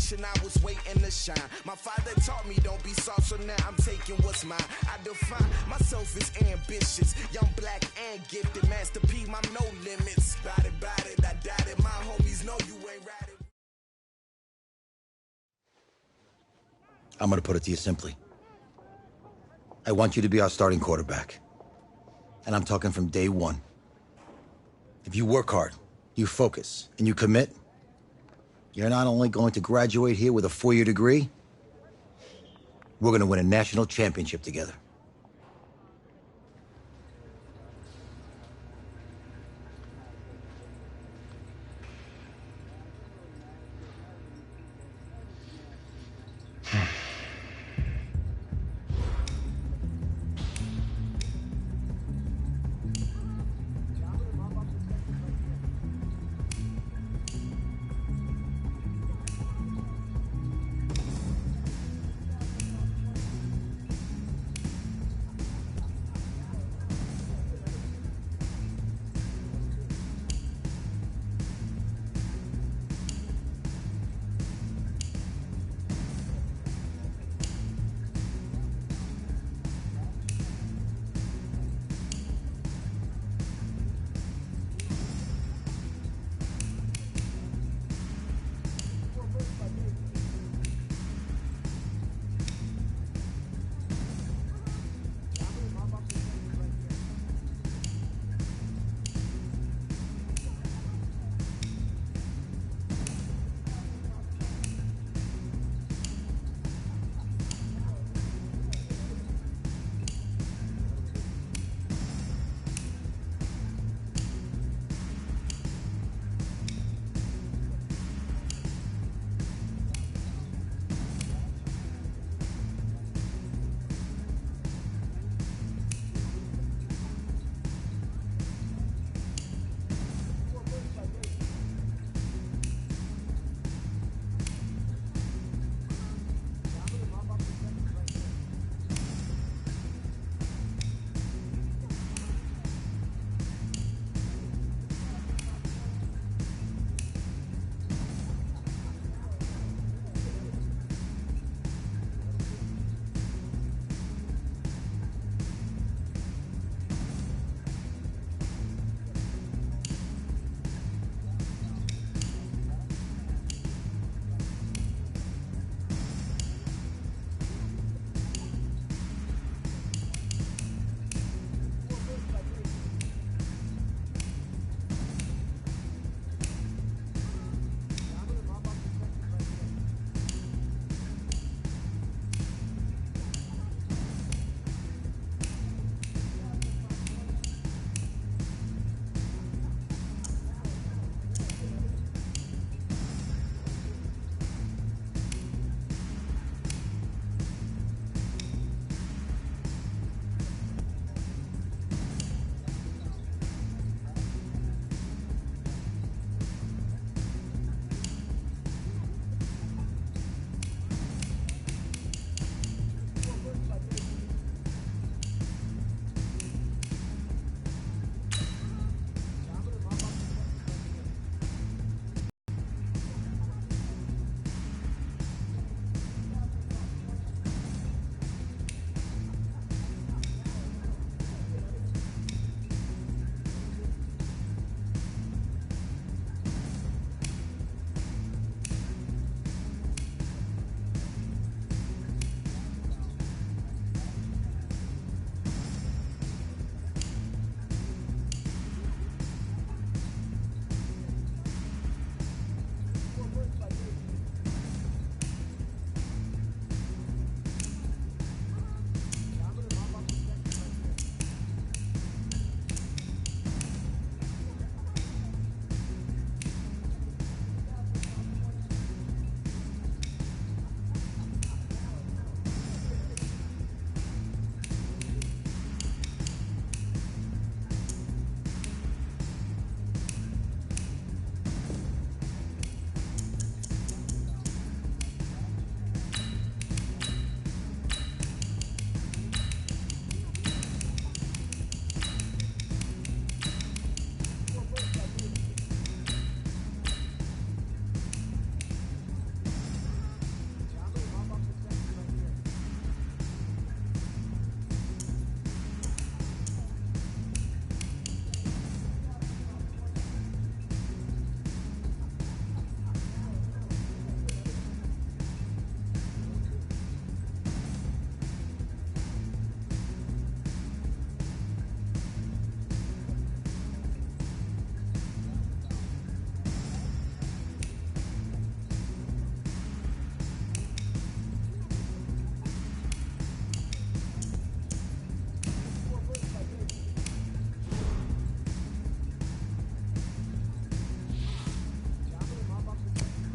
generation, I was waiting to shine. My father taught me don't be soft, so now I'm taking what's mine. I define myself as ambitious, young, black, and gifted. Master P, my no limits. Bout it, I doubt it. My homies know you ain't right. I'm gonna put it to you simply. I want you to be our starting quarterback. And I'm talking from day one. If you work hard, you focus, and you commit, you're not only going to graduate here with a 4-year degree, we're gonna win a national championship together.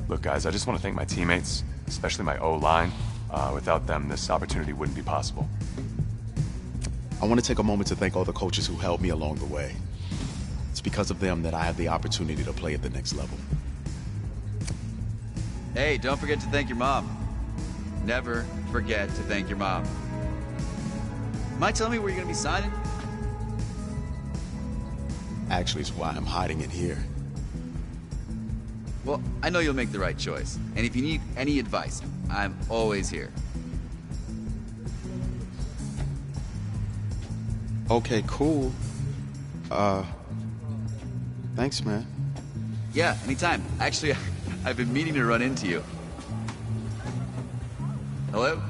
Look, guys, I just want to thank my teammates, especially my O-line. Without them, this opportunity wouldn't be possible. I want to take a moment to thank all the coaches who helped me along the way. It's because of them that I have the opportunity to play at the next level. Hey, don't forget to thank your mom. Never forget to thank your mom. Mind telling me where you're going to be signing? Actually, it's why I'm hiding it here. Well, I know you'll make the right choice. And if you need any advice, I'm always here. Okay, cool. Thanks, man. Yeah, anytime. Actually, I've been meaning to run into you. Hello?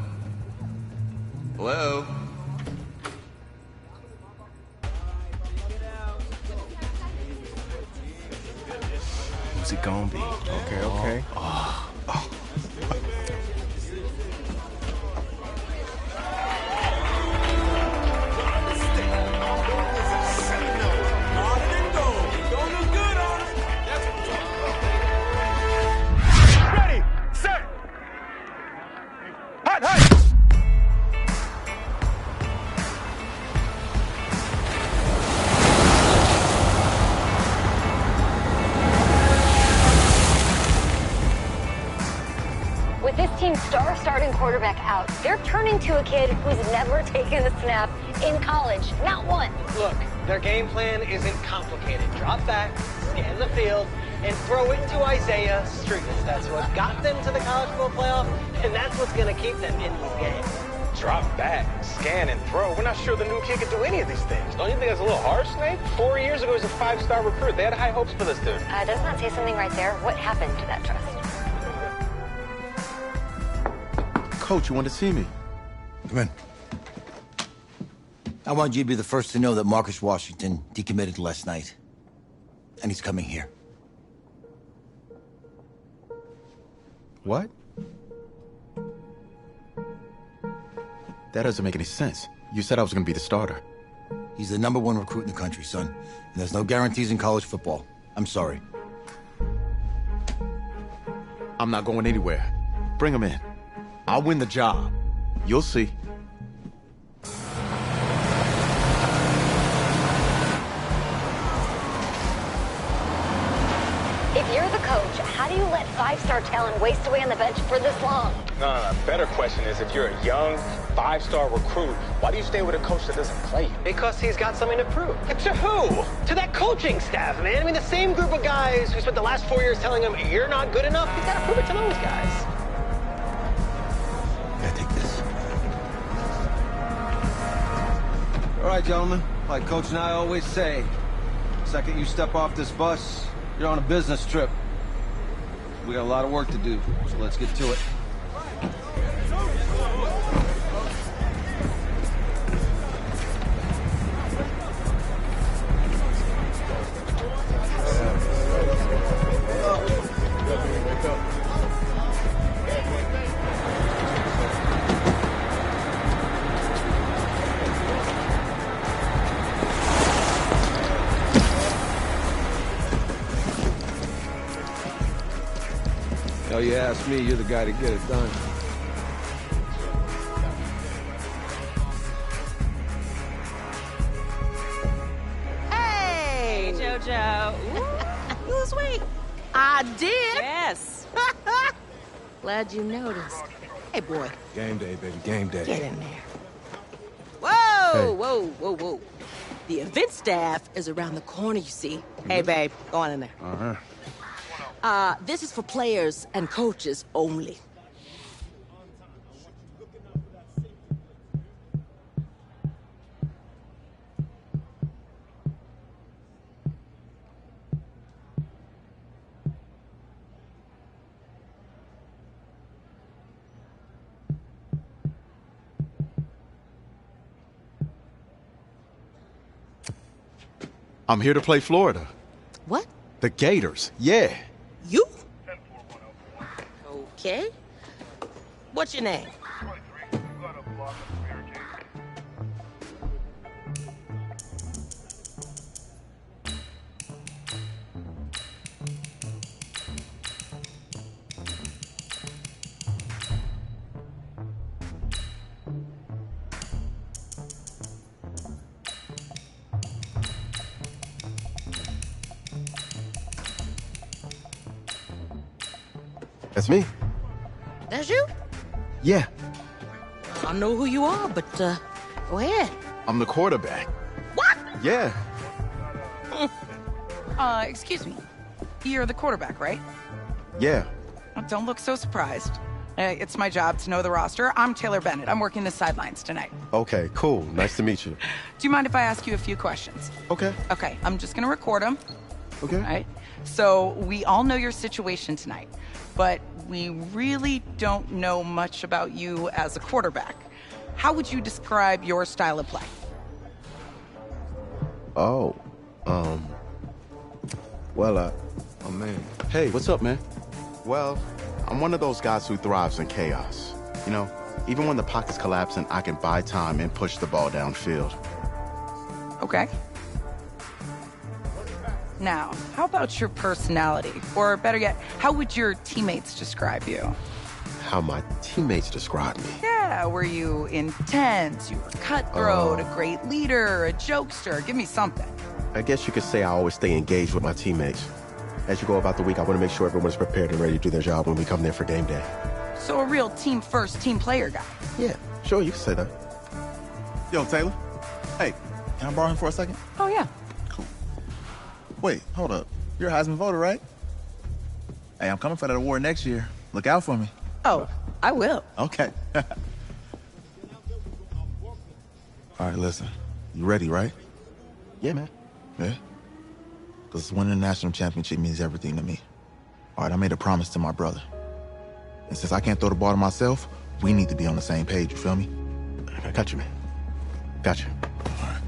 Hello? Who's it gonna be? Okay. Ready, set, hot. With this team's star starting quarterback out, they're turning to a kid who's never taken a snap in college. Not one. Look, their game plan isn't complicated. Drop back, scan the field, and throw it to Isaiah Streetus. That's what got them to the college football playoff, and that's what's going to keep them in these games. Drop back, scan, and throw. We're not sure the new kid can do any of these things. Don't you think that's a little harsh, Snake? 4 years ago, he was a 5-star recruit. They had high hopes for this dude. Doesn't that say something right there? What happened to that trust? Coach, you want to see me? Come in. I want you to be the first to know that Marcus Washington decommitted last night. And he's coming here. What? That doesn't make any sense. You said I was going to be the starter. He's the #1 recruit in the country, son. And there's no guarantees in college football. I'm sorry. I'm not going anywhere. Bring him in. I'll win the job. You'll see. If you're the coach, how do you let 5-star talent waste away on the bench for this long? No. Better question is, if you're a young 5-star recruit, why do you stay with a coach that doesn't play you? Because he's got something to prove. To who? To that coaching staff, man. I mean, the same group of guys who spent the last 4 years telling him, you're not good enough. He's got to prove it to those guys. Yeah, take this. All right, gentlemen. Like Coach and I always say, the second you step off this bus, you're on a business trip. We got a lot of work to do, so let's get to it. Oh, you ask me, you're the guy to get it done. Hey, JoJo. Ooh, you sweet. I did. Yes. Glad you noticed. Hey, boy. Game day, baby, game day. Get in there. Whoa, whoa. The event staff is around the corner, you see. Hey, babe, go on in there. Uh-huh. This is for players and coaches only. I'm here to play Florida. What? The Gators, yeah. You? Okay. What's your name? That's me. That's you? Yeah. I know who you are, but, go ahead. I'm the quarterback. What? Yeah. Excuse me. You're the quarterback, right? Yeah. Don't look so surprised. It's my job to know the roster. I'm Taylor Bennett. I'm working the sidelines tonight. Okay, cool. Nice to meet you. Do you mind if I ask you a few questions? Okay. Okay, I'm just gonna record them. Okay. All right? So, we all know your situation tonight, but we really don't know much about you as a quarterback. How would you describe your style of play? Oh, well, oh man. Hey, what's up, man? Well, I'm one of those guys who thrives in chaos. You know, even when the pocket's collapsing, I can buy time and push the ball downfield. Okay. Now, how about your personality? Or better yet, how would your teammates describe you? How my teammates describe me. Yeah, were you intense? You were cutthroat, a great leader, a jokester? Give me something. I guess you could say I always stay engaged with my teammates. As you go about the week, I want to make sure everyone's prepared and ready to do their job when we come there for game day. So a real team-first, team-player guy. Yeah, sure, you can say that. Yo, Taylor. Hey, can I borrow him for a second? Oh, yeah. Cool. Wait, hold up. You're a Heisman voter, right? Hey, I'm coming for that award next year. Look out for me. Oh, I will. Okay. All right, listen. You ready, right? Yeah, man. Yeah? Because winning the national championship means everything to me. All right, I made a promise to my brother. And since I can't throw the ball to myself, we need to be on the same page, you feel me? I got you, man. Got you. All right.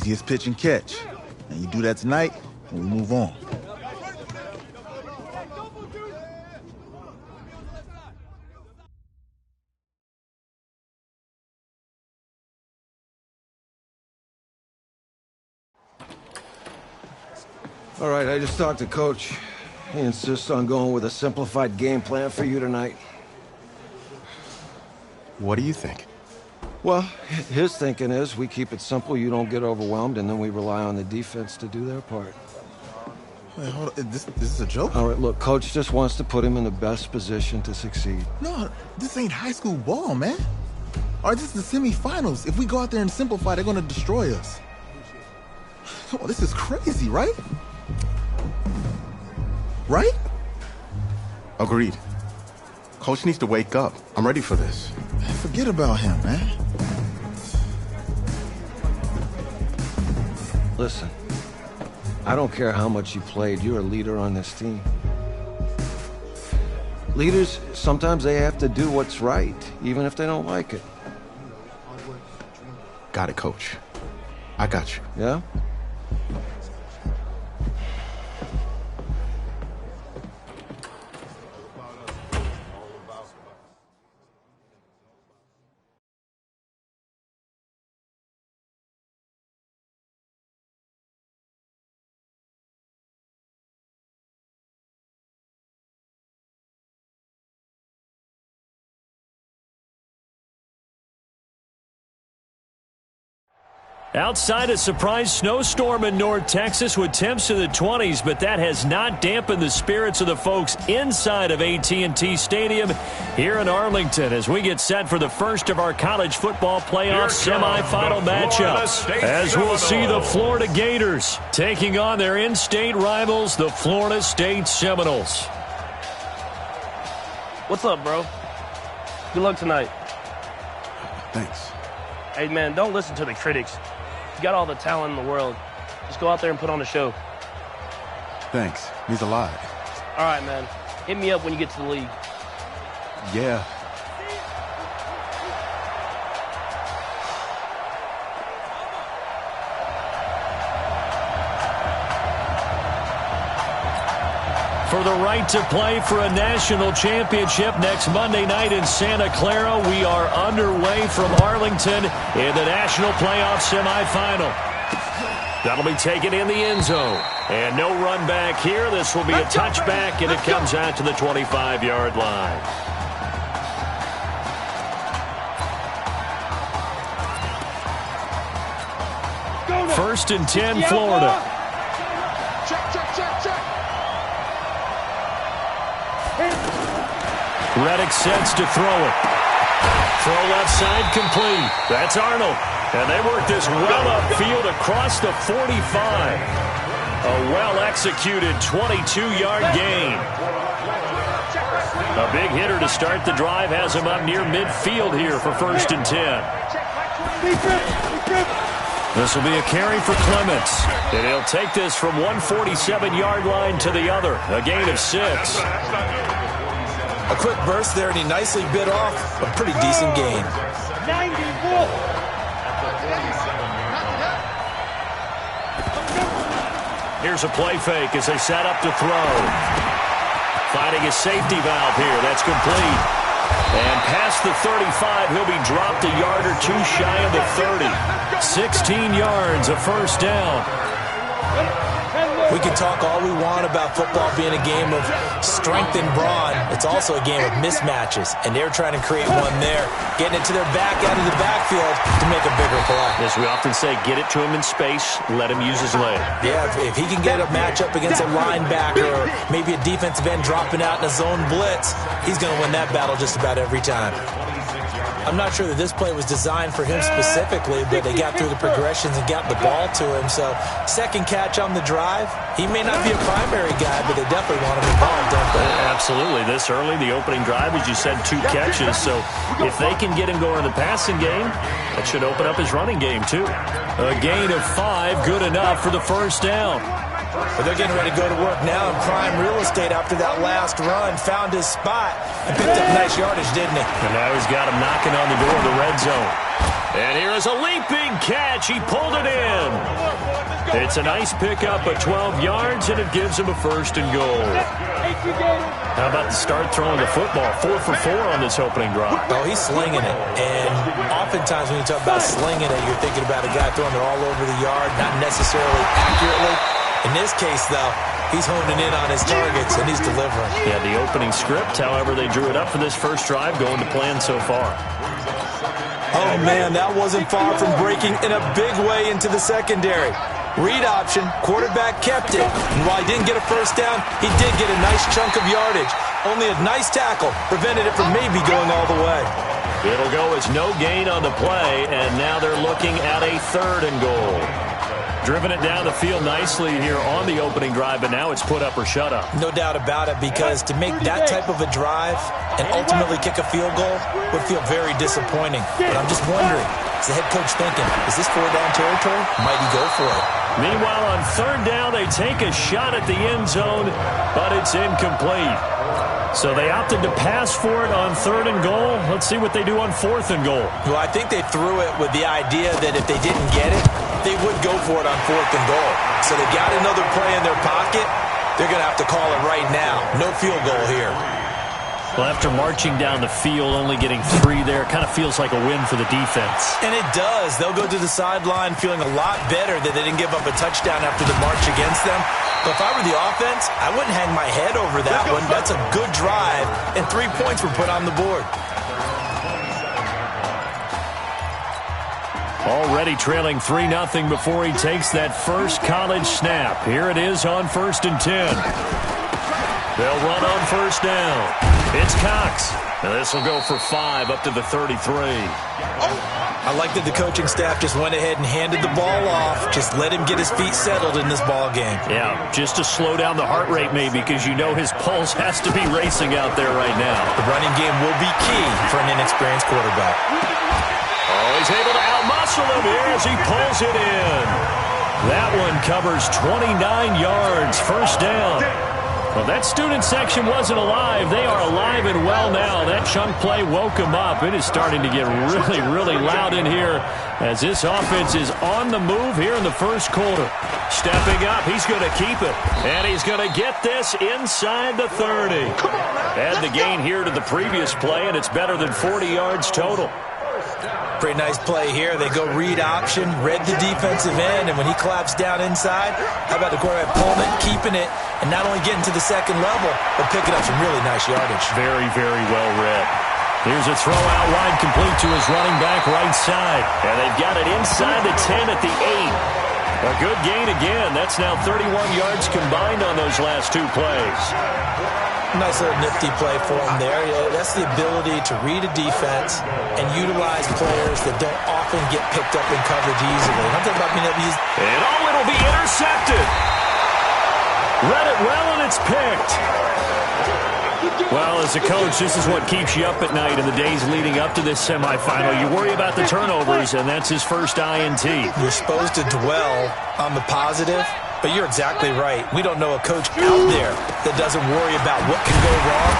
Easiest pitch and catch. And you do that tonight, and we move on. All right, I just talked to Coach. He insists on going with a simplified game plan for you tonight. What do you think? Well, his thinking is we keep it simple, you don't get overwhelmed, and then we rely on the defense to do their part. Wait, hold on. This is a joke? All right, look, Coach just wants to put him in the best position to succeed. No, this ain't high school ball, man. All right, this is the semifinals. If we go out there and simplify, they're going to destroy us. Oh, this is crazy, right? Right? Agreed. Coach needs to wake up. I'm ready for this. Man, forget about him, man. Listen, I don't care how much you played, you're a leader on this team. Leaders, sometimes they have to do what's right, even if they don't like it. Got it, Coach. I got you. Yeah? Outside a surprise snowstorm in North Texas with temps in the 20s, but that has not dampened the spirits of the folks inside of AT&T Stadium here in Arlington as we get set for the first of our college football playoff semifinal matchups. As we'll see the Florida Gators taking on their in-state rivals, the Florida State Seminoles. What's up, bro? Good luck tonight. Thanks. Hey, man, don't listen to the critics. You got all the talent in the world. Just go out there and put on a show. Thanks. Means a lot. All right, man. Hit me up when you get to the league. Yeah. For the right to play for a national championship next Monday night in Santa Clara, we are underway from Arlington in the national playoff semifinal. That'll be taken in the end zone. And no run back here. This will be a touchback, and it comes out to the 25-yard line. First and 10, Florida. Reddick sets to throw it. Throw left side complete. That's Arnold. And they work this well upfield across the 45. A well-executed 22-yard gain. A big hitter to start the drive has him up near midfield here for first and 10. This will be a carry for Clements. And he'll take this from 147-yard line to the other. A gain of 6. A quick burst there, and he nicely bit off a pretty decent gain. Here's a play fake as they set up to throw. Finding a safety valve here. That's complete. And past the 35, he'll be dropped a yard or two shy of the 30. 16 yards, a first down. We can talk all we want about football being a game of strength and brawn. It's also a game of mismatches, and they're trying to create one there, getting it to their back out of the backfield to make a bigger play. As we often say, get it to him in space, let him use his leg. Yeah, if he can get a matchup against a linebacker or maybe a defensive end dropping out in a zone blitz, he's going to win that battle just about every time. I'm not sure that this play was designed for him specifically, but they got through the progressions and got the ball to him. So, second catch on the drive. He may not be a primary guy, but they definitely want him involved, don't they? Absolutely. This early, the opening drive, as you said, 2 catches. So, if they can get him going in the passing game, that should open up his running game, too. A gain of 5, good enough for the first down. But they're getting ready to go to work now in prime real estate after that last run. Found his spot and picked up nice yardage, didn't he? And now he's got him knocking on the door of the red zone. And here is a leaping catch. He pulled it in. It's a nice pickup of 12 yards, and it gives him a 1st and goal. How about the start throwing the football? 4 for 4 on this opening drive. Oh, he's slinging it. And oftentimes when you talk about slinging it, you're thinking about a guy throwing it all over the yard, not necessarily accurately. In this case, though, he's honing in on his targets, and he's delivering. Yeah, the opening script, however, they drew it up for this first drive, going to plan so far. Oh, man, that wasn't far from breaking in a big way into the secondary. Read option, quarterback kept it. And while he didn't get a first down, he did get a nice chunk of yardage. Only a nice tackle prevented it from maybe going all the way. It'll go as no gain on the play, and now they're looking at a 3rd and goal. Driven it down the field nicely here on the opening drive, but now it's put up or shut up. No doubt about it, because to make that type of a drive and ultimately kick a field goal would feel very disappointing. But I'm just wondering, is the head coach thinking, is this 4-down territory? Might he go for it? Meanwhile, on 3rd down, they take a shot at the end zone, but it's incomplete. So they opted to pass for it on 3rd and goal. Let's see what they do on 4th and goal. Well, I think they threw it with the idea that if they didn't get it, they would go for it on 4th and goal. So they got another play in their pocket. They're going to have to call it right now. No field goal here. Well, after marching down the field, only getting 3 there, kind of feels like a win for the defense. And it does. They'll go to the sideline feeling a lot better that they didn't give up a touchdown after the march against them. But if I were the offense, I wouldn't hang my head over that one. That's a good drive, and 3 points were put on the board. Already trailing 3-0 before he takes that first college snap. Here it is on 1st and 10. They'll run on 1st down. It's Cox. And this will go for 5 up to the 33. I like that the coaching staff just went ahead and handed the ball off. Just let him get his feet settled in this ball game. Yeah, just to slow down the heart rate maybe, because you know his pulse has to be racing out there right now. The running game will be key for an inexperienced quarterback. Oh, he's able to outmuscle him here as he pulls it in. That one covers 29 yards, 1st down. Well, that student section wasn't alive. They are alive and well now. That chunk play woke them up. It is starting to get really, really loud in here as this offense is on the move here in the 1st quarter. Stepping up, he's going to keep it. And he's going to get this inside the 30. Add the gain here to the previous play, and it's better than 40 yards total. Pretty nice play here. They go read option, read the defensive end, and when he collapsed down inside, how about the quarterback pulling it, keeping it, and not only getting to the 2nd level, but picking up some really nice yardage. Very, very well read. Here's a throw out wide, complete to his running back right side. And they've got it inside the 10 at the 8. A good gain again. That's now 31 yards combined on those last 2 plays. Nice little nifty play for him there. That's the ability to read a defense and utilize players that don't often get picked up in coverage easily. I'm talking about being able to use... And it'll be intercepted. Read it well, and it's picked. Well, as a coach, this is what keeps you up at night in the days leading up to this semifinal. You worry about the turnovers, and that's his first INT. You're supposed to dwell on the positive, but you're exactly right. We don't know a coach out there that doesn't worry about what can go wrong,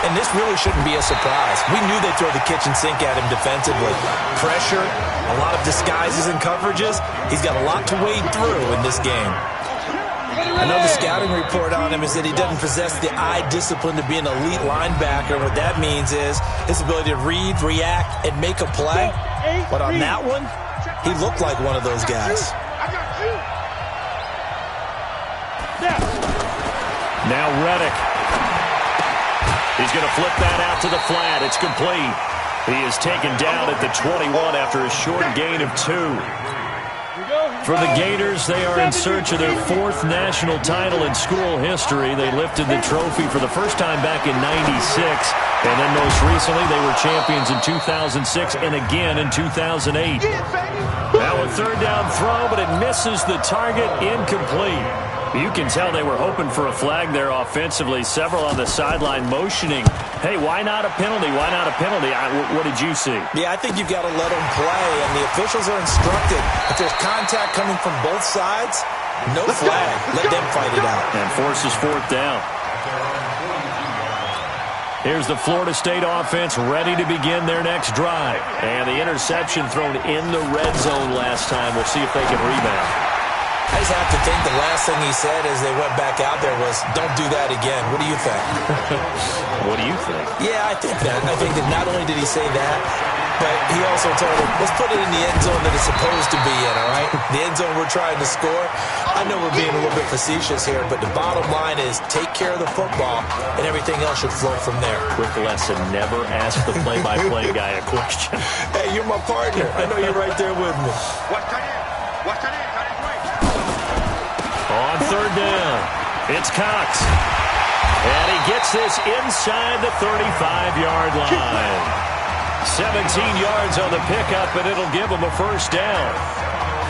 and this really shouldn't be a surprise. We knew they'd throw the kitchen sink at him defensively. Pressure, a lot of disguises and coverages. He's got a lot to wade through in this game. I know the scouting report on him is that he doesn't possess the eye discipline to be an elite linebacker. What that means is his ability to read, react, and make a play. But on that one, he looked like one of those guys. Now Reddick. He's going to flip that out to the flat. It's complete. He is taken down at the 21 after a short gain of 2. For the Gators, they are in search of their 4th national title in school history. They lifted the trophy for the first time back in '96, and then most recently they were champions in 2006 and again in 2008. Now a 3rd down throw, but it misses the target, incomplete. You can tell they were hoping for a flag there offensively. Several on the sideline motioning, hey, why not a penalty? Why not a penalty? What did you see? Yeah, I think you've got to let them play, and the officials are instructed. If there's contact coming from both sides, no flag. Let them fight it out. And forces 4th down. Here's the Florida State offense ready to begin their next drive. And the interception thrown in the red zone last time. We'll see if they can rebound. I just have to think the last thing he said as they went back out there was, don't do that again. What do you think? What do you think? Yeah, I think that. I think that not only did he say that, but he also told him, let's put it in the end zone that it's supposed to be in, all right? The end zone we're trying to score. I know we're being a little bit facetious here, but the bottom line is take care of the football, and everything else should flow from there. Quick lesson, never ask the play-by-play guy a question. Hey, you're my partner. I know you're right there with me. On third down, it's Cox. And he gets this inside the 35-yard line. 17 yards on the pickup, and it'll give him a first down.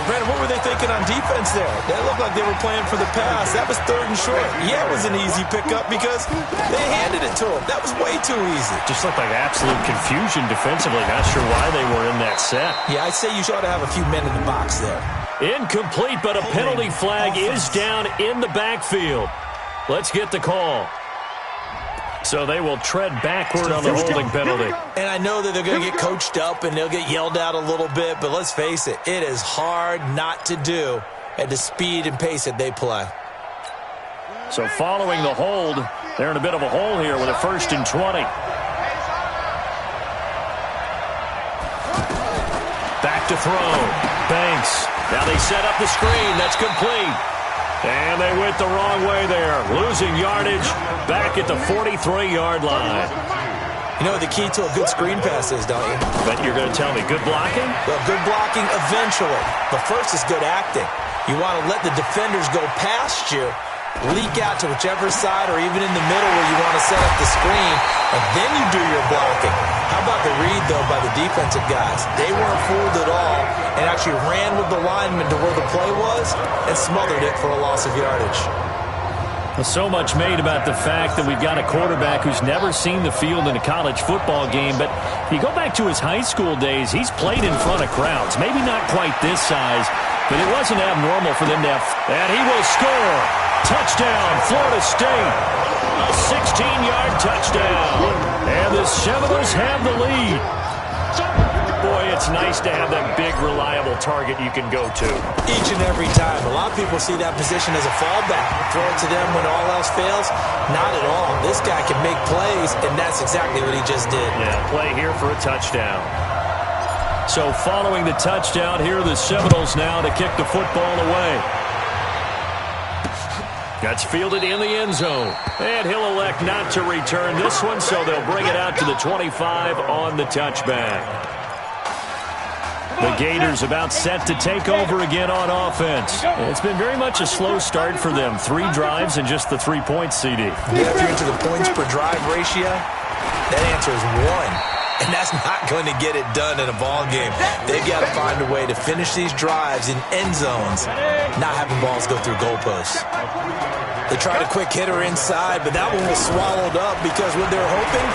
Brandon, what were they thinking on defense there? That looked like they were playing for the pass. That was third and short. Yeah, it was an easy pickup because they handed it to him. That was way too easy. Just looked like absolute confusion defensively. Not sure why they were in that set. Yeah, I'd say you ought to have a few men in the box there. Incomplete, but a penalty flag is down in the backfield. Let's get the call. So they will tread backward on the holding penalty. And I know that they're going to get coached up and they'll get yelled at a little bit, but let's face it, it is hard not to do at the speed and pace that they play. So following the hold, they're in a bit of a hole here with a 1st and 20. Back to throw. Banks. Now they set up the screen. That's complete. And they went the wrong way there. Losing yardage back at the 43-yard line. You know what the key to a good screen pass is, don't you? But you're going to tell me good blocking? Well, good blocking eventually. But first is good acting. You want to let the defenders go past you, leak out to whichever side or even in the middle where you want to set up the screen, and then you do your blocking. How about the read, though, by the defensive guys? They weren't fooled at all and actually ran with the lineman to where the play was and smothered it for a loss of yardage. So much made about the fact that we've got a quarterback who's never seen the field in a college football game, but if you go back to his high school days, he's played in front of crowds. Maybe not quite this size, but it wasn't abnormal for them to have. And he will score. Touchdown, Florida State. A 16-yard touchdown. And the Seminoles have the lead. Boy, it's nice to have that big, reliable target you can go to. Each and every time. A lot of people see that position as a fallback. Throw it to them when all else fails. Not at all. This guy can make plays, and that's exactly what he just did. Yeah, play here for a touchdown. So following the touchdown, here are the Seminoles now to kick the football away. That's fielded in the end zone. And he'll elect not to return this one, so they'll bring it out to the 25 on the touchback. The Gators about set to take over again on offense. It's been very much a slow start for them. 3 drives and just the 3 points, CD. Yeah, if you're into the points per drive ratio, that answer is 1. And that's not going to get it done in a ball game. They've got to find a way to finish these drives in end zones, not having balls go through goalposts. They tried a quick hitter inside, but that one was swallowed up because what they're hoping,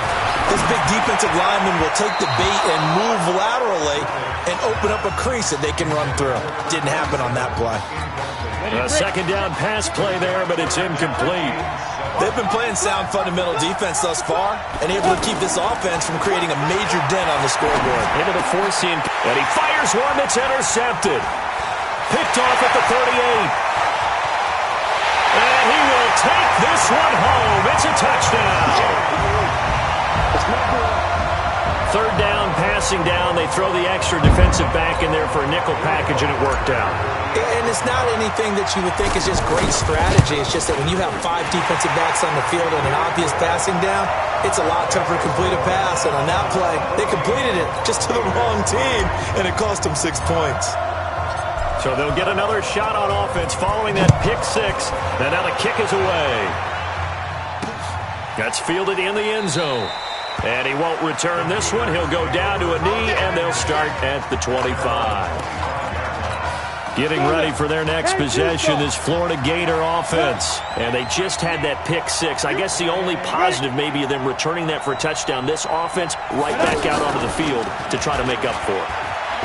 this big defensive lineman will take the bait and move laterally and open up a crease that they can run through. Didn't happen on that play. A second down pass play there, but it's incomplete. They've been playing sound fundamental defense thus far and able to keep this offense from creating a major dent on the scoreboard. Into the 4-seam, and he fires one that's intercepted. Picked off at the 38. And he will take this one home. It's a touchdown. Third down, passing down. They throw the extra defensive back in there for a nickel package, and it worked out. And it's not anything that you would think is just great strategy. It's just that when you have 5 defensive backs on the field and an obvious passing down, it's a lot tougher to complete a pass. And on that play, they completed it just to the wrong team, and it cost them 6 points. So they'll get another shot on offense following that pick 6. And now the kick is away. That's fielded in the end zone. And he won't return this one. He'll go down to a knee, and they'll start at the 25. Getting ready for their next possession is Florida Gator offense. And they just had that pick 6. I guess the only positive maybe of them returning that for a touchdown. This offense right back out onto the field to try to make up for it.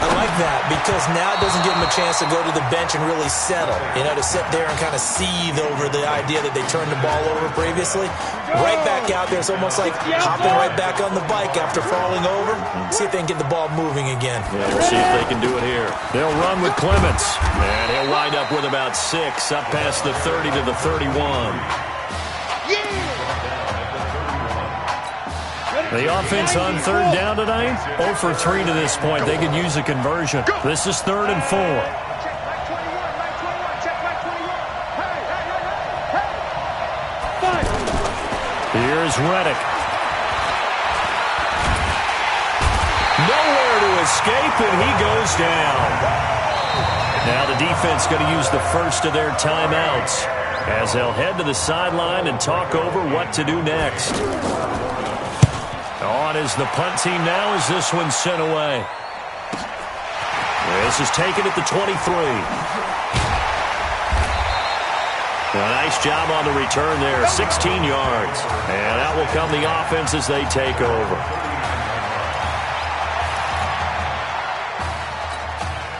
I like that because now it doesn't give them a chance to go to the bench and really settle. You know, to sit there and kind of seethe over the idea that they turned the ball over previously. Right back out there. It's almost like hopping right back on the bike after falling over. See if they can get the ball moving again. Yeah, we'll see if they can do it here. They'll run with Clements. And he'll wind up with about 6 up past the 30 to the 31. The offense on third down tonight, 0 for 3 to this point. They could use a conversion. This is 3rd and 4. Here's Reddick. Nowhere to escape, and he goes down. Now the defense going to use the first of their timeouts as they'll head to the sideline and talk over what to do next. On is the punt team now as this one's sent away. This is taken at the 23. A nice job on the return there, 16 yards. And out will come the offense as they take over.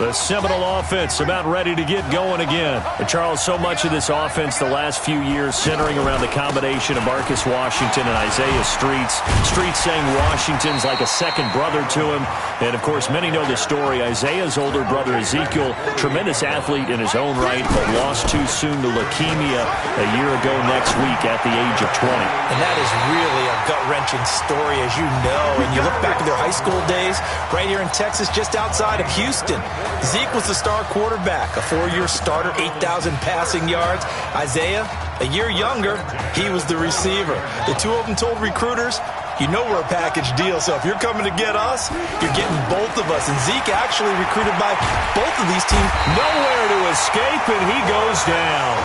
The Seminole offense about ready to get going again. And Charles, so much of this offense the last few years centering around the combination of Marcus Washington and Isaiah Streets. Streets saying Washington's like a second brother to him. And, of course, many know the story. Isaiah's older brother, Ezekiel, tremendous athlete in his own right, but lost too soon to leukemia a year ago next week at the age of 20. And that is really a gut-wrenching story, as you know. And you look back at their high school days right here in Texas, just outside of Houston. Zeke was the star quarterback, a 4-year starter, 8,000 passing yards. Isaiah, a year younger, he was the receiver. The two of them told recruiters, you know we're a package deal, so if you're coming to get us, you're getting both of us. And Zeke actually recruited by both of these teams. Nowhere to escape, and he goes down.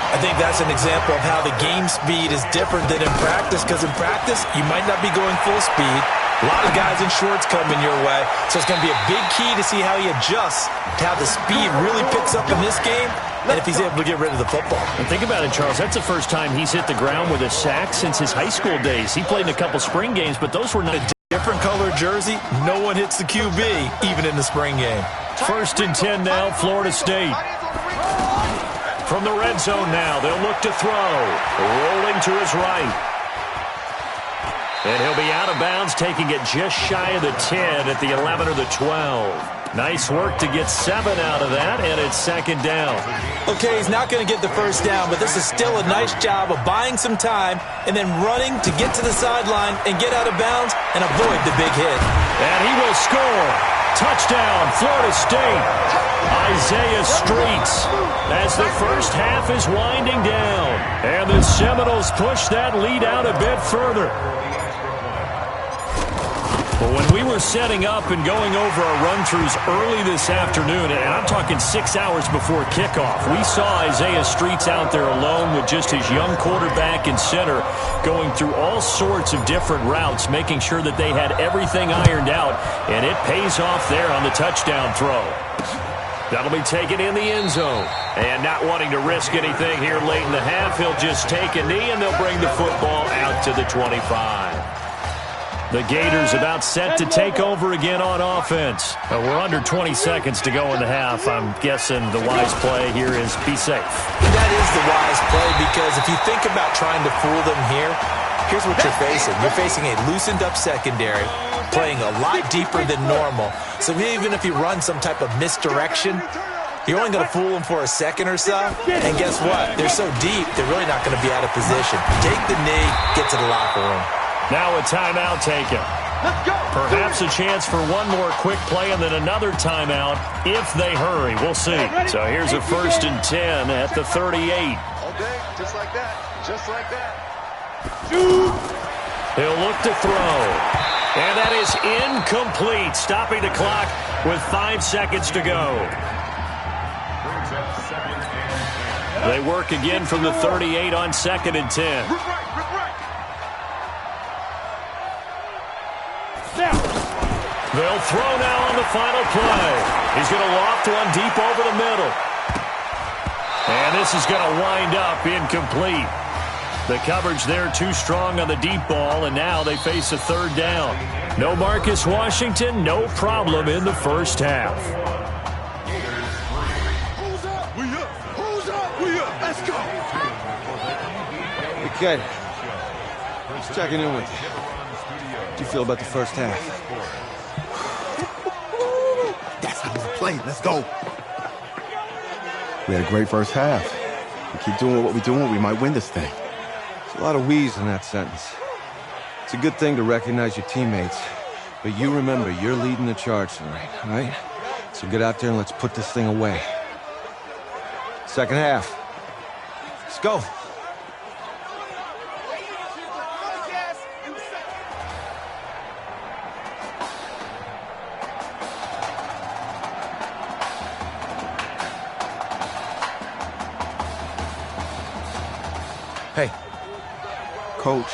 I think that's an example of how the game speed is different than in practice, because in practice, you might not be going full speed. A lot of guys in shorts coming your way, so it's going to be a big key to see how he adjusts to how the speed really picks up in this game and if he's able to get rid of the football. And think about it, Charles. That's the first time he's hit the ground with a sack since his high school days. He played in a couple spring games, but those were not a different color jersey. No one hits the QB, even in the spring game. 1st and 10 now, Florida State. From the red zone now, they'll look to throw. Rolling to his right. And he'll be out of bounds, taking it just shy of the 10 at the 11 or the 12. Nice work to get 7 out of that, and it's 2nd down. Okay, he's not going to get the first down, but this is still a nice job of buying some time and then running to get to the sideline and get out of bounds and avoid the big hit. And he will score. Touchdown, Florida State. Isaiah Streets as the first half is winding down. And the Seminoles push that lead out a bit further. But when we were setting up and going over our run-throughs early this afternoon, and I'm talking 6 hours before kickoff, we saw Isaiah Streets out there alone with just his young quarterback and center going through all sorts of different routes, making sure that they had everything ironed out, and it pays off there on the touchdown throw. That'll be taken in the end zone. And not wanting to risk anything here late in the half, he'll just take a knee, and they'll bring the football out to the 25. The Gators about set to take over again on offense. We're under 20 seconds to go in the half. I'm guessing the wise play here is be safe. That is the wise play, because if you think about trying to fool them here, here's what you're facing. You're facing a loosened-up secondary, playing a lot deeper than normal. So even if you run some type of misdirection, you're only going to fool them for a second or so. And guess what? They're so deep, they're really not going to be out of position. Take the knee, get to the locker room. Now a timeout taken. Perhaps a chance for one more quick play and then another timeout if they hurry. We'll see. So here's a 1st and 10 at the 38. All day, just like that. Just like that. He'll look to throw. And that is incomplete. Stopping the clock with 5 seconds to go. They work again from the 38 on 2nd and 10. They'll throw now on the final play. He's going to loft one deep over the middle. And this is going to wind up incomplete. The coverage there too strong on the deep ball, and now they face a third down. No Marcus Washington, no problem in the first half. Who's up? We up. Who's up? We up. Let's go. Hey, kid. Just checking in with you. How do you feel about the first half? That's how we play. Let's go. We had a great first half. We keep doing what we're doing, we might win this thing. There's a lot of wheeze in that sentence. It's a good thing to recognize your teammates, but you remember you're leading the charge tonight, all right? So get out there and let's put this thing away. Second half. Let's go. Hey. Coach.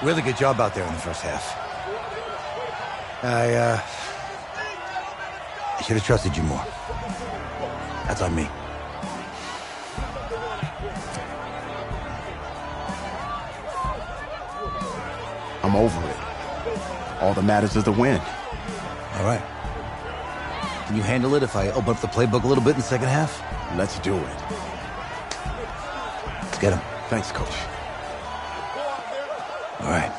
Really good job out there in the first half. I should have trusted you more. That's on me. I'm over it. All that matters is the win. All right. Can you handle it if I open up the playbook a little bit in the second half? Let's do it. Let's get him. Thanks, Coach. All right.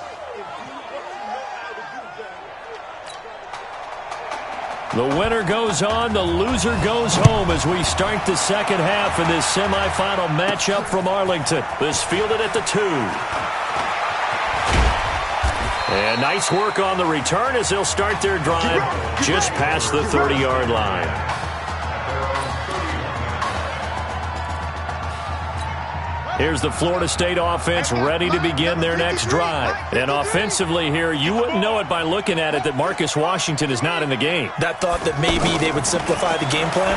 The winner goes on, the loser goes home as we start the second half in this semifinal matchup from Arlington. This fielded at the 2. And nice work on the return as they'll start their drive just past the 30-yard line. Here's the Florida State offense ready to begin their next drive. And offensively here, you wouldn't know it by looking at it that Marcus Washington is not in the game. That thought that maybe they would simplify the game plan?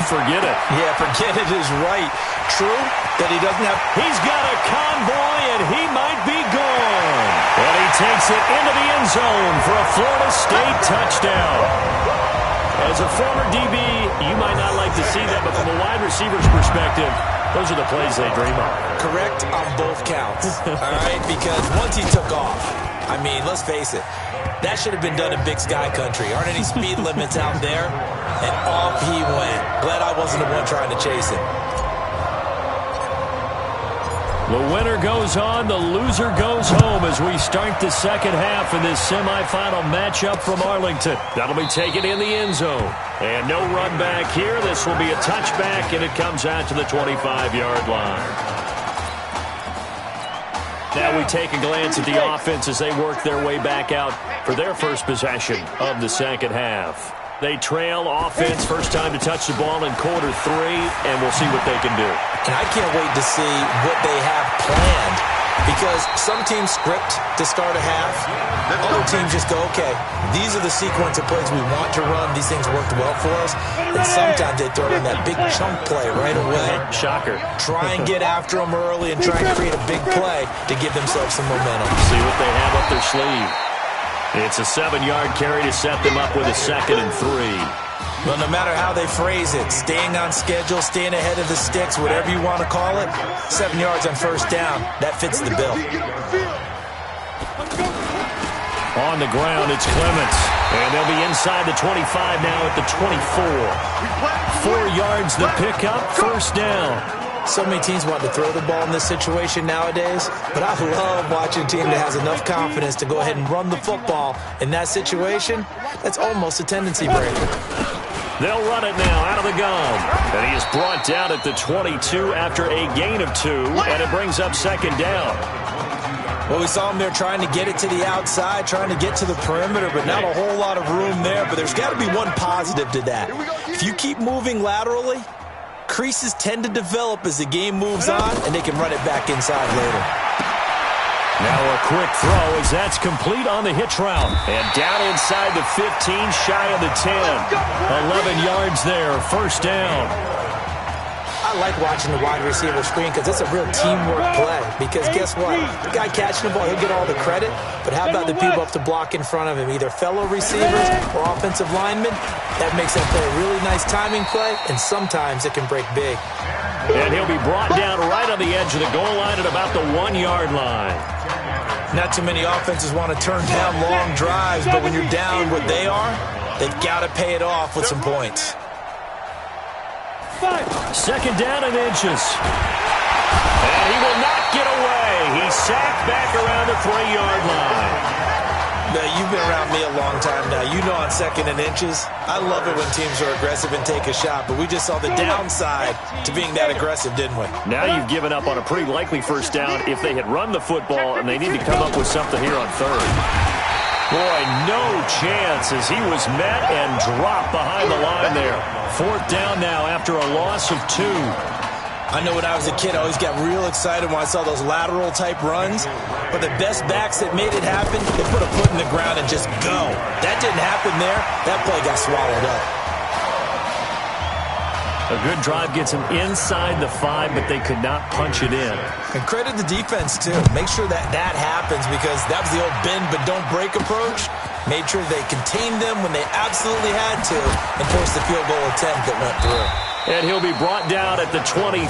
Forget it. Yeah, forget it is right. True that he doesn't have... He's got a convoy, and he might be gone. And he takes it into the end zone for a Florida State touchdown. As a former DB, you might not like to see that, but from a wide receiver's perspective, those are the plays they dream of. Correct on both counts, all right? Because once he took off, I mean, let's face it, that should have been done in Big Sky country. Aren't any speed limits out there? And off he went. Glad I wasn't the one trying to chase him. The winner goes on, the loser goes home as we start the second half in this semifinal matchup from Arlington. That'll be taken in the end zone. And no run back here. This will be a touchback, and it comes out to the 25-yard line. Now we take a glance at the offense as they work their way back out for their first possession of the second half. They trail offense, first time to touch the ball in quarter 3, and we'll see what they can do. And I can't wait to see what they have planned, because some teams script to start a half. Other teams just go, okay, these are the sequence of plays we want to run. These things worked well for us. And sometimes they throw in that big chunk play right away. Shocker. Try and get after them early and try and create a big play to give themselves some momentum. See what they have up their sleeve. It's a 7-yard carry to set them up with a 2nd and 3. Well, no matter how they phrase it, staying on schedule, staying ahead of the sticks, whatever you want to call it, 7 yards on first down, that fits the bill. On the ground, it's Clements. And they'll be inside the 25 now at the 24. 4 yards the pickup, first down. So many teams want to throw the ball in this situation nowadays, but I love watching a team that has enough confidence to go ahead and run the football in that situation. That's almost a tendency breaker. They'll run it now out of the gun. And he is brought down at the 22 after a gain of 2, and it brings up second down. Well, we saw him there trying to get it to the outside, trying to get to the perimeter, but not a whole lot of room there. But there's got to be one positive to that. If you keep moving laterally, creases tend to develop as the game moves on, and they can run it back inside later. Now a quick throw as that's complete on the hitch route. And down inside the 15, shy of the 10. 11 yards there, first down. I like watching the wide receiver screen because it's a real teamwork play. Because guess what? The guy catching the ball, he'll get all the credit. But how about the people up to block in front of him, either fellow receivers or offensive linemen? That makes that play a really nice timing play, and sometimes it can break big. And he'll be brought down right on the edge of the goal line at about the 1-yard line. Not too many offenses want to turn down long drives, but when you're down what they are, they've got to pay it off with some points. 2nd down and inches. And he will not get away. He's sacked back around the 3-yard line. Now, you've been around me a long time now. You know on 2nd and inches, I love it when teams are aggressive and take a shot, but we just saw the downside to being that aggressive, didn't we? Now you've given up on a pretty likely 1st down if they had run the football, and they need to come up with something here on 3rd. Boy, no chance as he was met and dropped behind the line there. 4th down now after a loss of 2. I know when I was a kid, I always got real excited when I saw those lateral-type runs. But the best backs that made it happen, they put a foot in the ground and just go. That didn't happen there. That play got swallowed up. A good drive gets them inside the 5, but they could not punch it in. And credit the defense, too. Make sure that happens because that was the old bend but don't break approach. Made sure they contained them when they absolutely had to and forced the field goal attempt that went through. And he'll be brought down at the 23,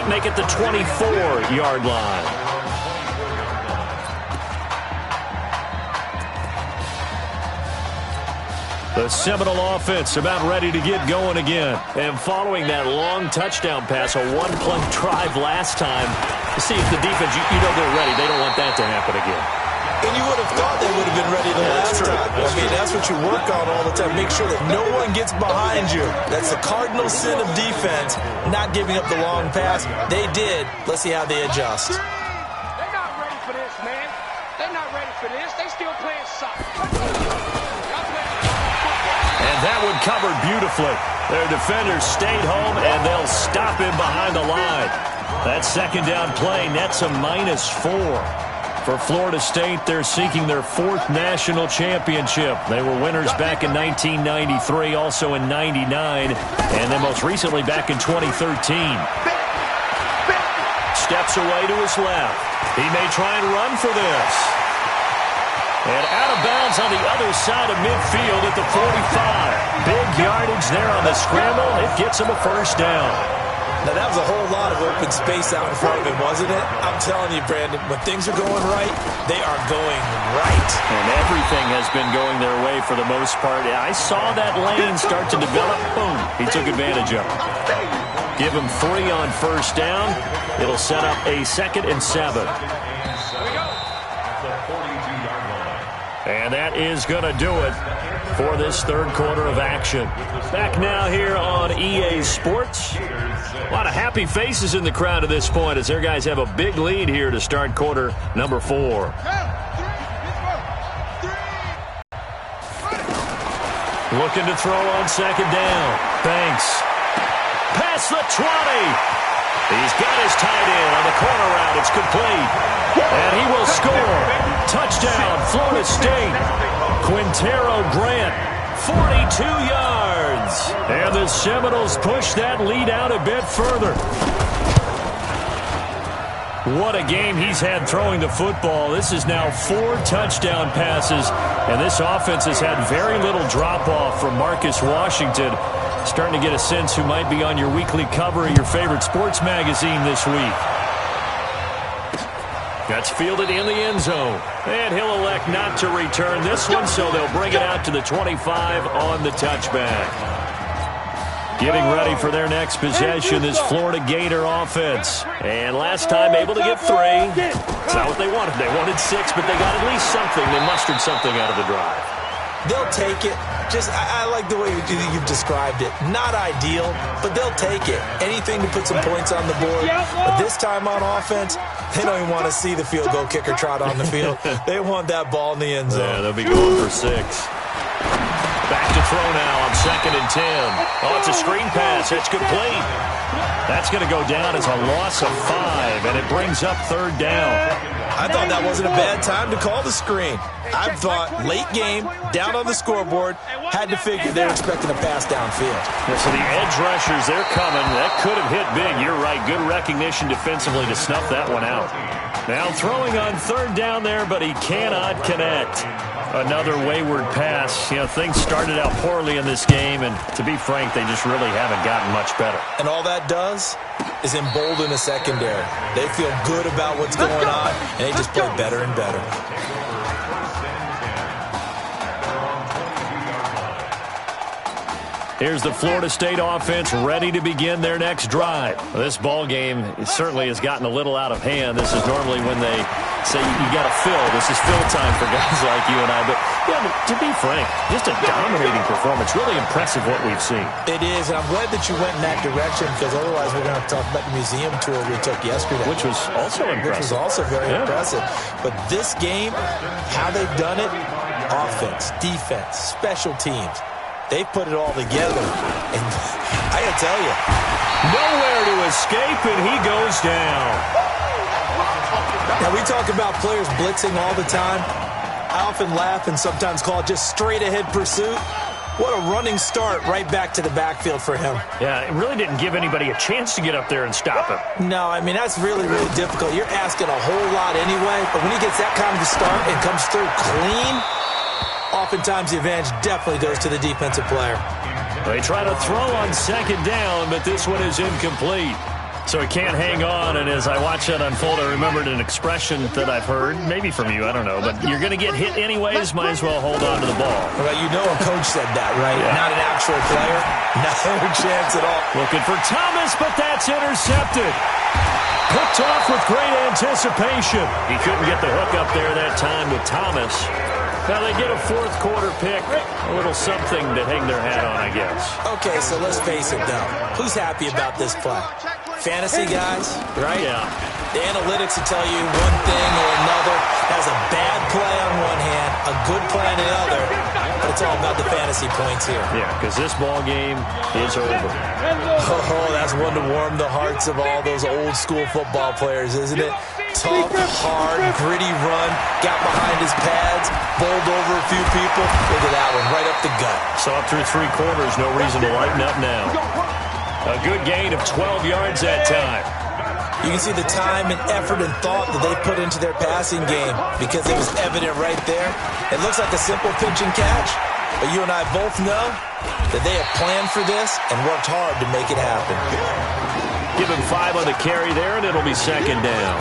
make it the 24-yard line. The Seminole offense about ready to get going again. And following that long touchdown pass, a 1-play drive last time, to see if the defense, you know they're ready. They don't want that to happen again. And you would have thought they would have been ready the last time. I mean, that's what you work on all the time. Make sure that no one gets behind you. That's the cardinal sin of defense, not giving up the long pass. They did. Let's see how they adjust. They're not ready for this, man. They're not ready for this. They still playing soccer. And that one covered beautifully. Their defenders stayed home, and they'll stop him behind the line. That 2nd down play nets a -4. For Florida State, they're seeking their 4th national championship. They were winners back in 1993, also in 99, and then most recently back in 2013. Steps away to his left. He may try and run for this. And out of bounds on the other side of midfield at the 45. Big yardage there on the scramble. It gets him a 1st down. Now, that was a whole lot of open space out in front of him, wasn't it? I'm telling you, Brandon, when things are going right, they are going right. And everything has been going their way for the most part. I saw that lane start to develop. Boom. He took advantage of it. Give him 3 on 1st down. It'll set up a 2nd and 7. And that is going to do it for this 3rd quarter of action. Back now here on EA Sports. A lot of happy faces in the crowd at this point as their guys have a big lead here to start quarter number 4. Looking to throw on 2nd down. Banks. Past the 20. He's got his tight end on the corner route. It's complete. And he will score. Touchdown, Florida State. Quintero Grant, 42 yards. And the Seminoles push that lead out a bit further. What a game he's had throwing the football. This is now 4 touchdown passes. And this offense has had very little drop-off from Marcus Washington. Starting to get a sense who might be on your weekly cover of your favorite sports magazine this week. That's fielded in the end zone. And he'll elect not to return this one, so they'll bring it out to the 25 on the touchback. Getting ready for their next possession, this Florida Gator offense. And last time able to get 3. It's not what they wanted. They wanted 6, but they got at least something. They mustered something out of the drive. They'll take it. I like the way you've described it. Not ideal, but they'll take it. Anything to put some points on the board. But this time on offense, they don't even want to see the field goal kicker trot on the field. They want that ball in the end zone. Yeah, they'll be going for 6. Back to throw now on 2nd and 10. Oh, it's a screen pass. It's complete. That's going to go down as a loss of 5, and it brings up 3rd down. I thought that wasn't a bad time to call the screen. I thought late game, down on the scoreboard, had to figure they're expecting a pass downfield. Yeah, so the edge rushers, they're coming. That could have hit big. You're right. Good recognition defensively to snuff that one out. Now throwing on 3rd down there, but he cannot connect. Another wayward pass. You know, things started out poorly in this game, and to be frank, they just really haven't gotten much better. And all that does, is embolden the secondary. They feel good about what's going on, and they just play better and better. Here's the Florida State offense ready to begin their next drive. This ball game certainly has gotten a little out of hand. This is normally when they say you got to fill. This is fill time for guys like you and I. But to be frank, just a dominating performance. Really impressive what we've seen. It is, and I'm glad that you went in that direction because otherwise we're going to have to talk about the museum tour we took yesterday. Which was also impressive. Which was also very impressive. But this game, how they've done it, offense, defense, special teams, they put it all together, and I gotta tell you, nowhere to escape, and he goes down. Now, we talk about players blitzing all the time. I often laugh and sometimes call it just straight-ahead pursuit. What a running start right back to the backfield for him. Yeah, it really didn't give anybody a chance to get up there and stop him. No, I mean, that's really, really difficult. You're asking a whole lot anyway, but when he gets that kind of a start and comes through clean, oftentimes the advantage definitely goes to the defensive player. They try to throw on second down, but this one is incomplete. So he can't hang on, and as I watch that unfold, I remembered an expression that I've heard, maybe from you, I don't know, but you're going to get hit anyways, might as well hold on to the ball. Well, you know a coach said that, right? Yeah. Not an actual player. No chance at all. Looking for Thomas, but that's intercepted. Picked off with great anticipation. He couldn't get the hook up there that time with Thomas. Now they get a fourth quarter pick, a little something to hang their hat on, I guess. Okay, so let's face it, though. Who's happy about this play? Fantasy guys, right? Yeah. The analytics will tell you one thing or another. That's a bad play on one hand, a good play on the other, but it's all about the fantasy points here. Yeah, because this ball game is over. Oh, that's one to warm the hearts of all those old school football players, isn't it? Tough, hard, gritty run, got behind his pads, bowled over a few people. Look at that one, right up the gut. Saw it through three quarters, no reason to lighten up now. A good gain of 12 yards that time. You can see the time and effort and thought that they put into their passing game because it was evident right there. It looks like a simple pitch and catch, but you and I both know that they have planned for this and worked hard to make it happen. Give him 5 on the carry there, and it'll be second down.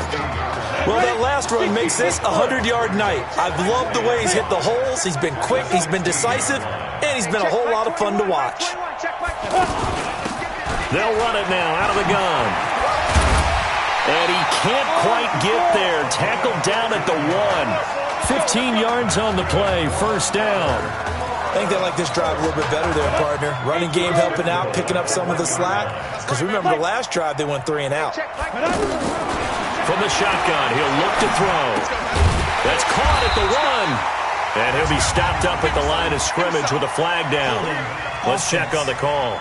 Well, that last run makes this a 100-yard night. I've loved the way he's hit the holes. He's been quick, he's been decisive, and he's been a whole lot of fun to watch. They'll run it now out of the gun. And he can't quite get there. Tackled down at the 1. 15 yards on the play. First down. I think they like this drive a little bit better there, partner. Running game helping out, picking up some of the slack. Because remember the last drive, they went 3 and out. From the shotgun, he'll look to throw. That's caught at the 1. And he'll be stopped up at the line of scrimmage with a flag down. Let's check on the call.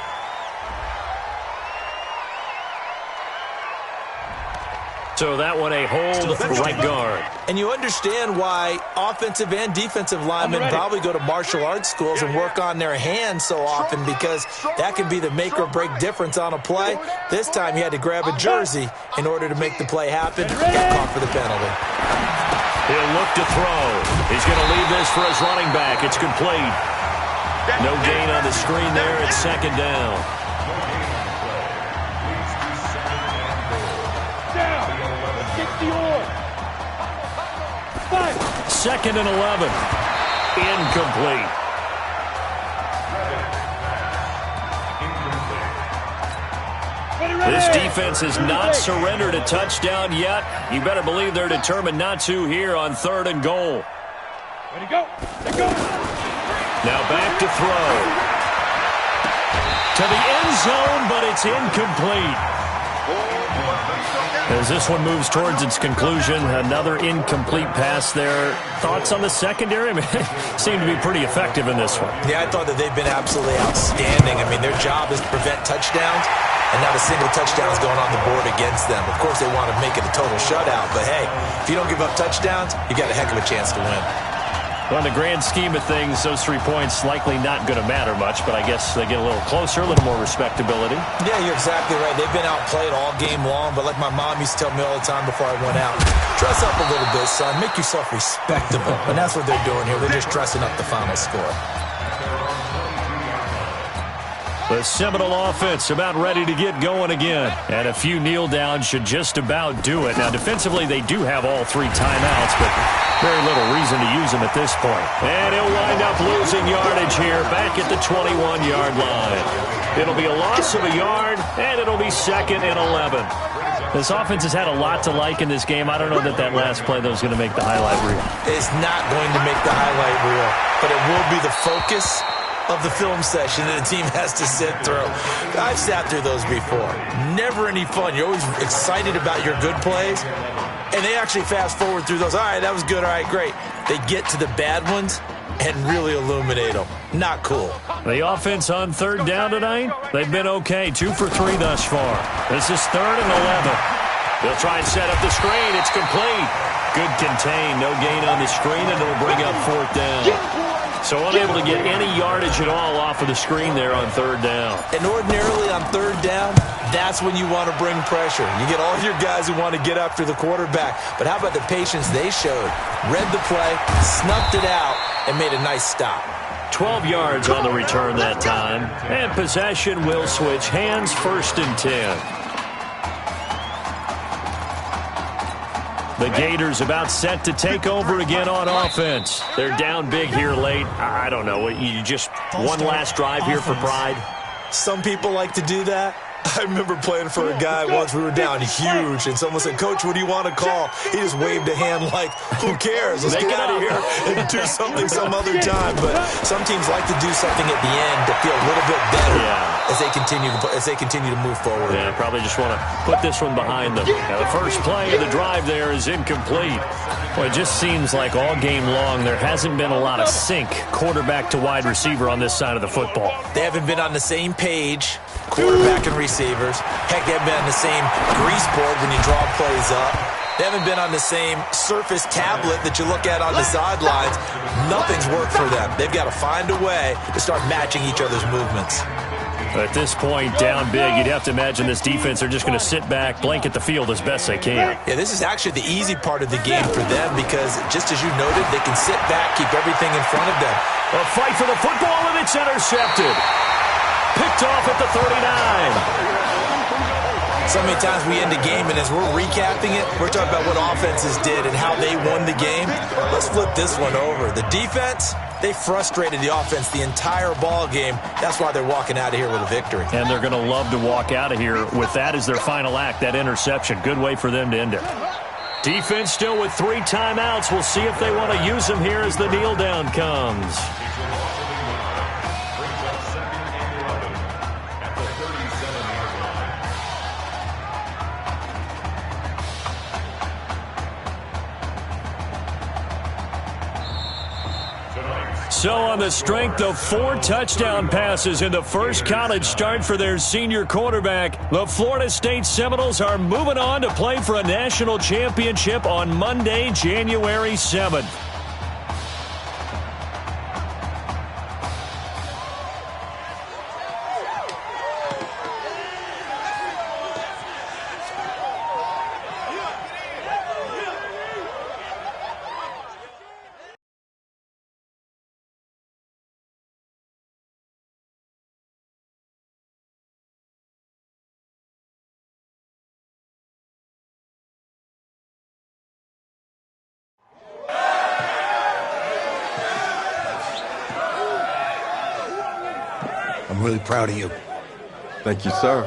So that one a hold for right guard. And you understand why offensive and defensive linemen probably go to martial arts schools and work on their hands so often, because that can be the make or break difference on a play. This time he had to grab a jersey in order to make the play happen. Got caught for the penalty. He'll look to throw. He's going to leave this for his running back. It's complete. No gain on the screen there. It's second down. Second and 11. Incomplete. This defense has not surrendered a touchdown yet. You better believe they're determined not to here on 3rd and goal. Ready to go. Let's go. Now back to throw. To the end zone, but it's incomplete. As this one moves towards its conclusion, another incomplete pass there. Thoughts on the secondary? I mean, they seem to be pretty effective in this one. Yeah, I thought that they've been absolutely outstanding. I mean, their job is to prevent touchdowns, and not a single touchdown is going on the board against them. Of course, they want to make it a total shutout, but hey, if you don't give up touchdowns, you got a heck of a chance to win. Well, in the grand scheme of things, those 3 points likely not going to matter much, but I guess they get a little closer, a little more respectability. Yeah, you're exactly right. They've been outplayed all game long, but like my mom used to tell me all the time before I went out, dress up a little bit, son. Make yourself respectable. And that's what they're doing here. They're just dressing up the final score. The Seminole offense about ready to get going again. And a few kneel downs should just about do it. Now, defensively, they do have all 3 timeouts, but very little reason to use them at this point. And he'll wind up losing yardage here back at the 21-yard line. It'll be a loss of a yard, and it'll be 2nd and 11. This offense has had a lot to like in this game. I don't know that that last play, though, is going to make the highlight reel. It's not going to make the highlight reel, but it will be the focus of the film session that a team has to sit through. I've sat through those before. Never any fun. You're always excited about your good plays, and they actually fast forward through those. All right, that was good. All right, great. They get to the bad ones and really illuminate them. Not cool. The offense on 3rd down tonight, they've been okay. 2 for 3 thus far. This is 3rd and 11. They'll try and set up the screen. It's complete. Good contain. No gain on the screen, and it'll bring up 4th down. So unable to get any yardage at all off of the screen there on 3rd down. And ordinarily on 3rd down, that's when you want to bring pressure. You get all your guys who want to get after the quarterback. But how about the patience they showed? Read the play, snuffed it out, and made a nice stop. 12 yards on the return that time. And possession will switch hands, 1st and 10. The Gators about set to take over again on offense. They're down big here late. I don't know. You just one last drive here for pride? Some people like to do that. I remember playing for a guy once. We were down huge, and someone said, "Coach, what do you want to call?" He just waved a hand like, who cares? Let's get out of here and do something some other time. But some teams like to do something at the end to feel a little bit better as they continue to move forward. Yeah, probably just want to put this one behind them. Now, the first play of the drive there is incomplete. Well, it just seems like all game long there hasn't been a lot of sync quarterback to wide receiver on this side of the football. They haven't been on the same page, quarterback and receivers. Heck, they haven't been on the same grease board when you draw plays up. They haven't been on the same surface tablet that you look at on the sidelines. Nothing's worked for them. They've got to find a way to start matching each other's movements. At this point, down big, you'd have to imagine this defense are just going to sit back, blanket the field as best they can. Yeah, this is actually the easy part of the game for them because, just as you noted, they can sit back, keep everything in front of them. A fight for the football, and it's intercepted. Picked off at the 39. So many times we end a game, and as we're recapping it, we're talking about what offenses did and how they won the game. Let's flip this one over. The defense, they frustrated the offense the entire ball game. That's why they're walking out of here with a victory. And they're going to love to walk out of here with that as their final act, that interception. Good way for them to end it. Defense still with 3 timeouts. We'll see if they want to use them here as the kneel down comes. So on the strength of 4 touchdown passes in the first college start for their senior quarterback, the Florida State Seminoles are moving on to play for a national championship on Monday, January 7th. I'm really proud of you. Thank you, sir.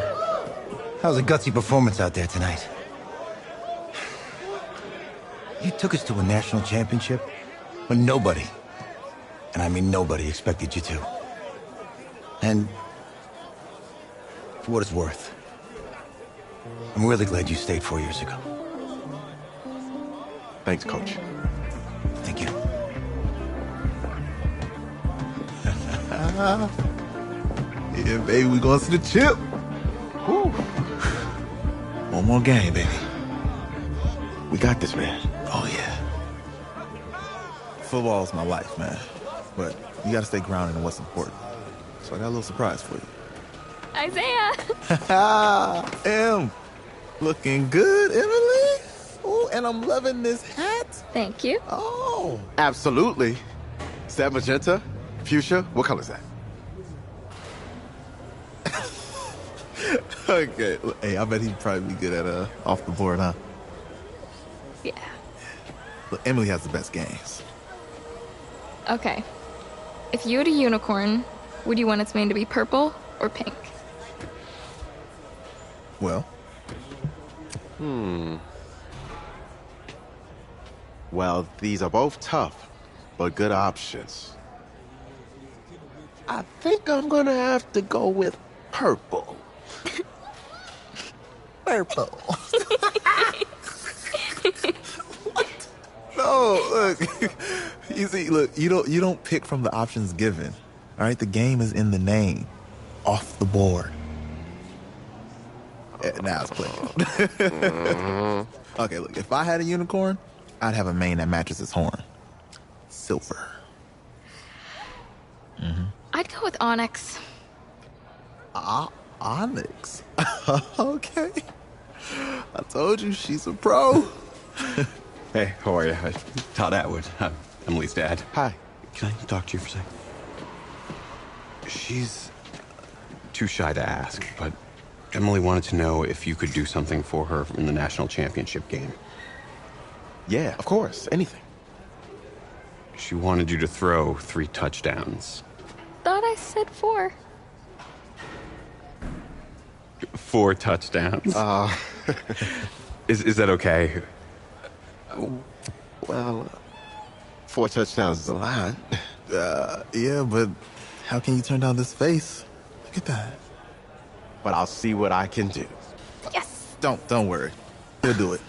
That was a gutsy performance out there tonight. You took us to a national championship when nobody, and I mean nobody, expected you to. And for what it's worth, I'm really glad you stayed 4 years ago. Thanks, Coach. Thank you. Yeah, baby, we going to the chip. Woo. One more game, baby. We got this, man. Oh, yeah. Football is my life, man. But you got to stay grounded in what's important. So I got a little surprise for you. Isaiah! Looking good, Emily. Oh, and I'm loving this hat. Thank you. Oh. Absolutely. Is that magenta? Fuchsia? What color is that? Okay. Hey, I bet he'd probably be good at off the board, huh? Yeah. Look, Emily has the best games. Okay. If you had a unicorn, would you want its mane to be purple or pink? Well. Well, these are both tough, but good options. I think I'm gonna have to go with purple. Purple. No, look. You see, look, you don't pick from the options given. All right, the game is in the name. Off the board. Now it's clicking. Okay, look, if I had a unicorn, I'd have a mane that matches its horn. Silver. I'd go with onyx. Onyx? Okay. I told you, she's a pro. Hey, how are you? Todd Atwood. I'm Emily's dad. Hi. Can I talk to you for a second? She's too shy to ask, but Emily wanted to know if you could do something for her in the national championship game. Yeah, of course. Anything. She wanted you to throw 3 touchdowns. Thought I said 4. 4 touchdowns? Is that okay? Well, 4 touchdowns is a lot. Yeah, but how can you turn down this face? Look at that. But I'll see what I can do. Yes. Don't worry. He'll do it.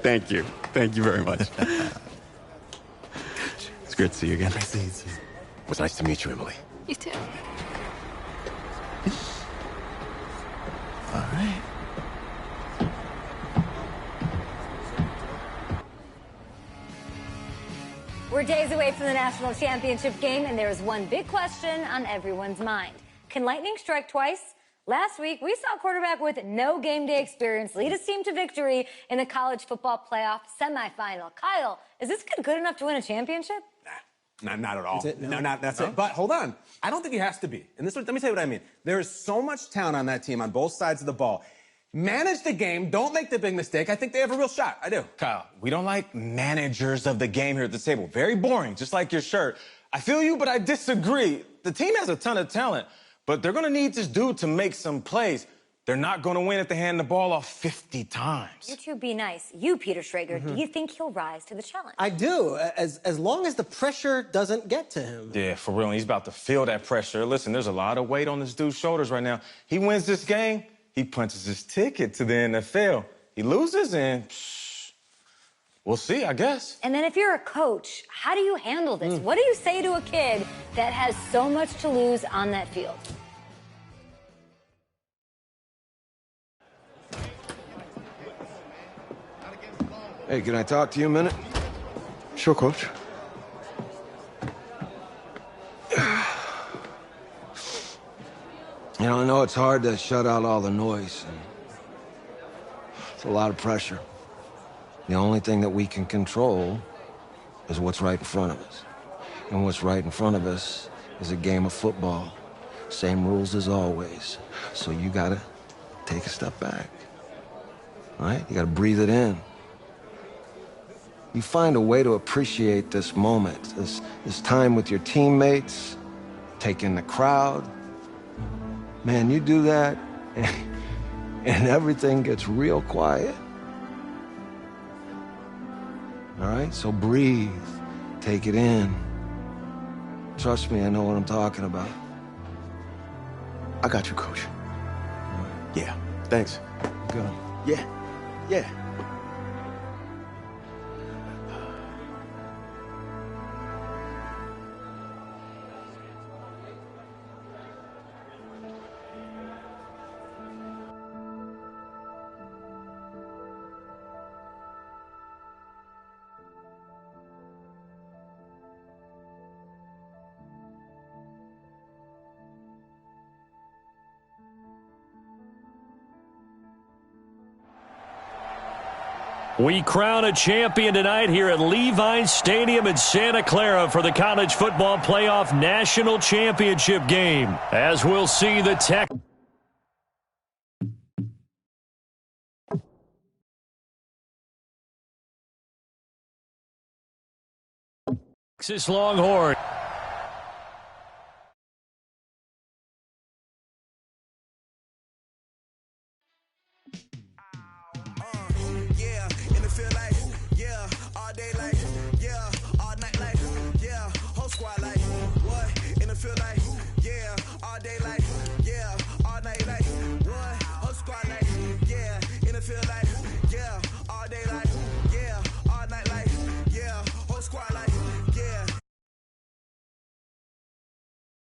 Thank you. Thank you very much. It's great to see you again. Nice to meet you. It was nice to meet you, Emily. You too. All right. We're days away from the national championship game, and there is one big question on everyone's mind. Can lightning strike twice? Last week, we saw a quarterback with no game day experience lead his team to victory in the college football playoff semifinal. Kyle, is this kid good enough to win a championship? Not at all. That's it? No, that's it. But hold on. I don't think he has to be. And let me tell you what I mean. There is so much talent on that team on both sides of the ball. Manage the game. Don't make the big mistake. I think they have a real shot. I do. Kyle, we don't like managers of the game here at the table. Very boring, just like your shirt. I feel you, but I disagree. The team has a ton of talent, but they're going to need this dude to make some plays. They're not going to win if they hand the ball off 50 times. You two be nice. You, Peter Schrager, do you think he'll rise to the challenge? I do, as long as the pressure doesn't get to him. Yeah, for real. And he's about to feel that pressure. Listen, there's a lot of weight on this dude's shoulders right now. He wins this game, he punches his ticket to the NFL. He loses, and we'll see, I guess. And then if you're a coach, how do you handle this? What do you say to a kid that has so much to lose on that field? Hey, can I talk to you a minute? Sure, Coach. You know, I know it's hard to shut out all the noise. And it's a lot of pressure. The only thing that we can control is what's right in front of us. And what's right in front of us is a game of football. Same rules as always. So you gotta take a step back. All right? You gotta breathe it in. You find a way to appreciate this moment, this time with your teammates, take in the crowd. Man, you do that, and everything gets real quiet. All right? So breathe. Take it in. Trust me, I know what I'm talking about. I got you, Coach. Yeah, thanks. Good. Yeah. We crown a champion tonight here at Levi's Stadium in Santa Clara for the College Football Playoff National Championship game. As we'll see the Tech Texas Longhorn.